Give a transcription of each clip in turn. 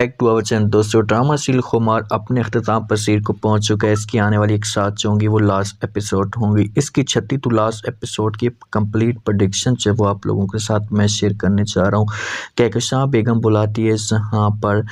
Back to our channel दोस्तों। Drama serial खुमार अपने अख्ताम पसीर को पहुंच चुका है। इसकी आने वाली एक साथ जो होंगी वो लास्ट एपिसोड होंगी। इसकी 36 टू लास्ट एपिसोड की कंप्लीट प्रेडिक्शन जो वो आप लोगों के साथ मैं शेयर करने जा रहा हूँ। कहकशां बेगम बुलाती है जहाँ पर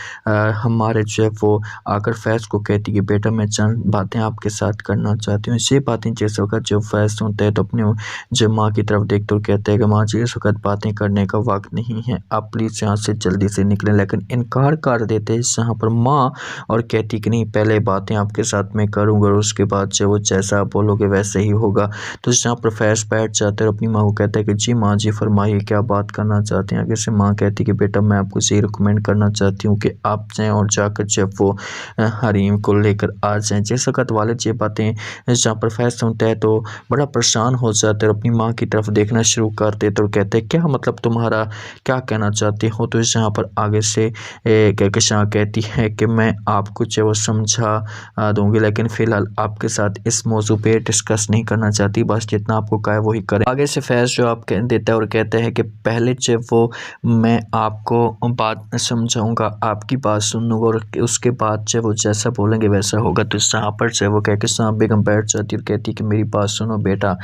हमारे जो है वो आकर फैज़ को कहती है कि बेटा मैं चंद बातें आपके साथ करना चाहती हूँ। ये बातें जिस वक्त जब फैज़ सुनते हैं तो अपने जब माँ की तरफ देखते और कहते हैं कि माँ जी इस वक्त बातें करने का वक्त नहीं है, आप प्लीज़ यहाँ से जल्दी से निकलें। लेकिन इनकार कर देते हैं जहाँ पर माँ और कहती कि नहीं पहले बातें आपके साथ मैं करूँगा और उसके बाद जो वो जैसा आप बोलोगे वैसे ही होगा। तो जहाँ पर फैज़ बैठ जाता है और अपनी माँ को कहता है कि जी माँ जी फरमाइए क्या बात करना चाहते हैं। आगे से माँ कहती कि बेटा मैं आपको ये रिकमेंड करना चाहती हूँ कि आप जाएँ और जाकर जब वो हरीम को लेकर आ जाएँ। जिस वक्त वालिद ये बातें जहाँ पर फैज़ सुनता है तो बड़ा परेशान हो जाता है और अपनी माँ की तरफ देखना शुरू कर देते और कहते हैं क्या मतलब तुम्हारा क्या कहना चाहती हो। तो यहाँ पर आगे से कहकशां कहती है कि मैं आपको जो वो समझा दूंगी, लेकिन फ़िलहाल आपके साथ इस मौजू पे डिस्कस नहीं करना चाहती, बस जितना आपको कहा है वही करें। आगे से फैज़ जो आप कह देता है और कहते हैं कि पहले जब वो मैं आपको बात समझाऊंगा, आपकी बात सुनूंगा और उसके बाद जब वो जैसा बोलेंगे वैसा होगा। तो यहाँ पर जो वो कहकशां बेगम बैठ जाती और कहती कि मेरी बात सुनो बेटा,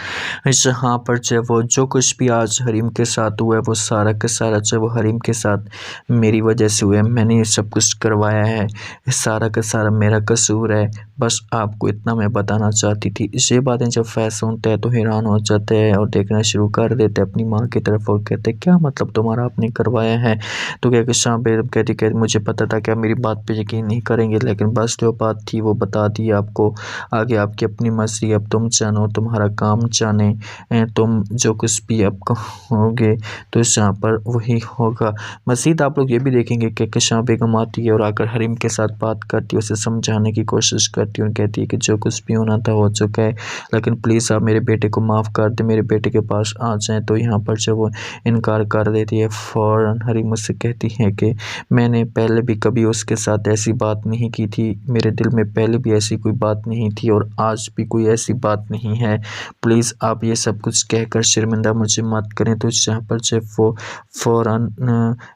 यहाँ पर जो वो जो कुछ भी आज हरीम के साथ हुआ है वो सारा का सारा जो वो हरीम के साथ मेरी वजह से हुआ है। मैंने ये सब कुछ करवाया है, सारा का सारा मेरा कसूर है, बस आपको इतना मैं बताना चाहती थी। ये बातें जब फैज़ सुनते हैं तो हैरान हो जाते हैं और देखना शुरू कर देते हैं अपनी माँ की तरफ और कहते हैं क्या मतलब तुम्हारा आपने करवाया है। तो कहकशां बेगम कहती मुझे पता था कि आप मेरी बात पे यकीन नहीं करेंगे, लेकिन बस जो बात थी वो बता दी आपको, आगे आपकी अपनी मर्ज़ी, अब तुम जानो तुम्हारा काम जाने, तुम जो कुछ भी अब कहोगे तो यहाँ पर वही होगा। मज़ीद आप लोग ये भी देखेंगे कि कहकशां बेगम आती है और आकर हरीम के साथ बात करती है, उसे समझाने की कोशिश करती है और कहती है कि जो कुछ भी होना था हो चुका है, लेकिन प्लीज़ आप मेरे बेटे को माफ़ कर दें, मेरे बेटे के पास आ जाएँ। तो यहाँ पर जब वो इनकार कर देती है फ़ौरन हरीम उससे कहती है कि मैंने पहले भी कभी उसके साथ ऐसी बात नहीं की थी, मेरे दिल में पहले भी ऐसी कोई बात नहीं थी और आज भी कोई ऐसी बात नहीं है, प्लीज़ आप ये सब कुछ कहकर शर्मिंदा मुझे मत करें। तो यहाँ पर जब वो फ़ौरन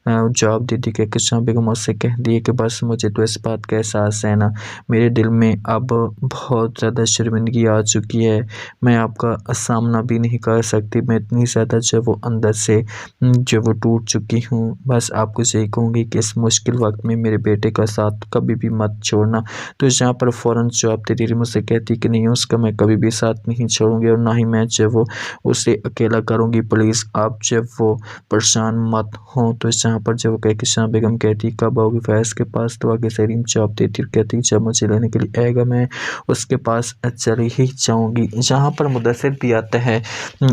जवाब देती कि कहकशां बेगम उससे कह दिए कि बस मुझे तो इस बात का एहसास है ना, मेरे दिल में अब बहुत ज़्यादा शर्मिंदगी आ चुकी है, मैं आपका सामना भी नहीं कर सकती, मैं इतनी ज़्यादा जो वो अंदर से जो वो टूट चुकी हूँ। बस आपको यही कहूँगी कि इस मुश्किल वक्त में मेरे बेटे का साथ कभी भी मत छोड़ना। तो यहाँ पर फ़ौरन जवाब देती थी, मुझसे कहती कि नहीं उसका मैं कभी भी साथ नहीं छोड़ूंगी और ना ही मैं जो वो उसे अकेला करूँगी, प्लीज़ आप जब वो परेशान मत हों। तो यहाँ पर जब कहकशां बेगम कहती कब आओगी फैज़ के पास, तो आगे से हरीम जवाब देती और कहती जब मुझे लेने के लिए आएगा मैं उसके पास चली ही जाऊँगी। जहाँ पर मुदस्सिर भी आता है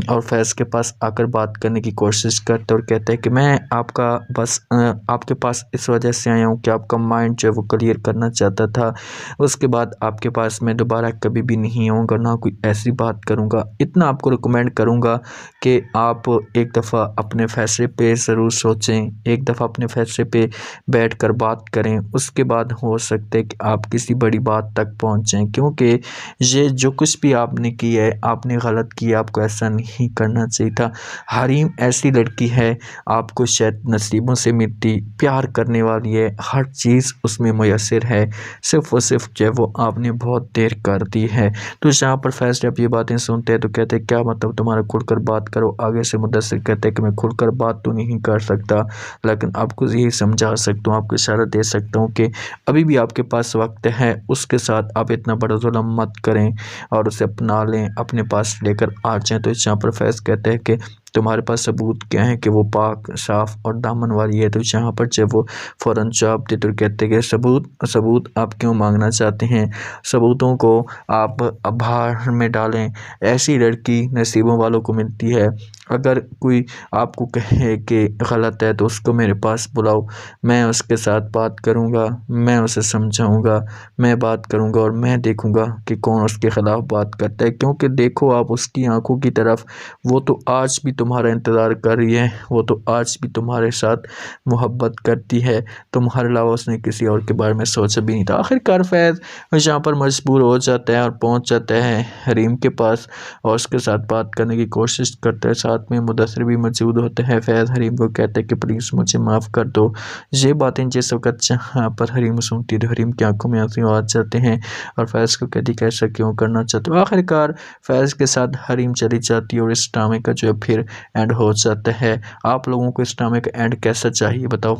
और फैज़ के पास आकर बात करने की कोशिश करता और कहता है कि मैं आपका बस आपके पास इस वजह से आया हूँ कि आपका माइंड जो है वो क्लियर करना चाहता था, उसके बाद आपके पास मैं दोबारा कभी भी नहीं आऊँगा, ना कोई ऐसी बात करूँगा। इतना आपको रिकमेंड करूँगा कि आप एक दफ़ा अपने फ़ैसले पे ज़रूर सोचें, एक दफ़ा अपने फ़ैसले पे बैठकर बात करें, उसके बाद हो सकता है कि आप किसी बड़ी बात तक पहुँच जाएँ। क्योंकि ये जो कुछ भी आपने किया है आपने गलत किया, आपको ऐसा नहीं करना चाहिए था। हरीम ऐसी लड़की है आपको शायद नसीबों से मिलती, प्यार करने वाली है, हर चीज़ उसमें मुयस्सर है, सिर्फ़ और सिर्फ जो है वो आपने बहुत देर कर दी है। तो यहाँ पर फैज़ जब ये बातें सुनते हैं तो कहते हैं क्या मतलब तुम्हारा खुलकर बात करो। आगे से मुदस्सिर कहते हैं कि मैं खुलकर बात तो नहीं कर सकता, लेकिन आपको यही समझा सकता हूँ, आपको इशारा दे सकता हूँ कि अभी भी आपके पास वक्त है, उसके साथ आप इतना बड़ा जुल्म मत करें और उसे अपना लें, अपने पास लेकर आ जाएँ। तो यहाँ पर फैज़ कहते हैं कि तुम्हारे पास सबूत क्या है कि वो पाक साफ़ और दामन वाली है। तो यहाँ पर जब वो फ़ौरन जवाब देते और कहते हैं कि सबूत आप क्यों मांगना चाहते हैं, सबूतों को आप बाहर में डालें, ऐसी लड़की नसीबों वालों को मिलती है। अगर कोई आपको कहे कि गलत है तो उसको मेरे पास बुलाओ, मैं उसके साथ बात करूँगा, मैं उसे समझाऊँगा, मैं बात करूँगा और मैं देखूँगा कि कौन उसके ख़िलाफ़ बात करता है। क्योंकि देखो आप उसकी आंखों की तरफ, वो तो आज भी तुम्हारा इंतज़ार कर रही है, वो तो आज भी तुम्हारे साथ मोहब्बत करती है, तुम्हारे अलावा उसने किसी और के बारे में सोचा भी नहीं था। आखिरकार फैज़ यहाँ पर मजबूर हो जाता है और पहुँच जाता है हरीम के पास और उसके साथ बात करने की कोशिश करता है। साथ में मुदस्सिर भी मौजूद होते हैं। फैज़ हरीम को कहते हैं कि प्लीज़ मुझे माफ़ कर दो। ये बातें जिस वक़्त जहाँ पर हरीम सुनती है तो हरीम की आंखों में आंसू आ जाते हैं और फैज़ को कहती है ऐसा क्यों करना चाहते हो। आखिरकार फैज़ के साथ हरीम चली जाती है और इस ड्रामे का जो है फिर एंड हो जाता है। आप लोगों को इस ड्रामे का एंड कैसा चाहिए बताओ।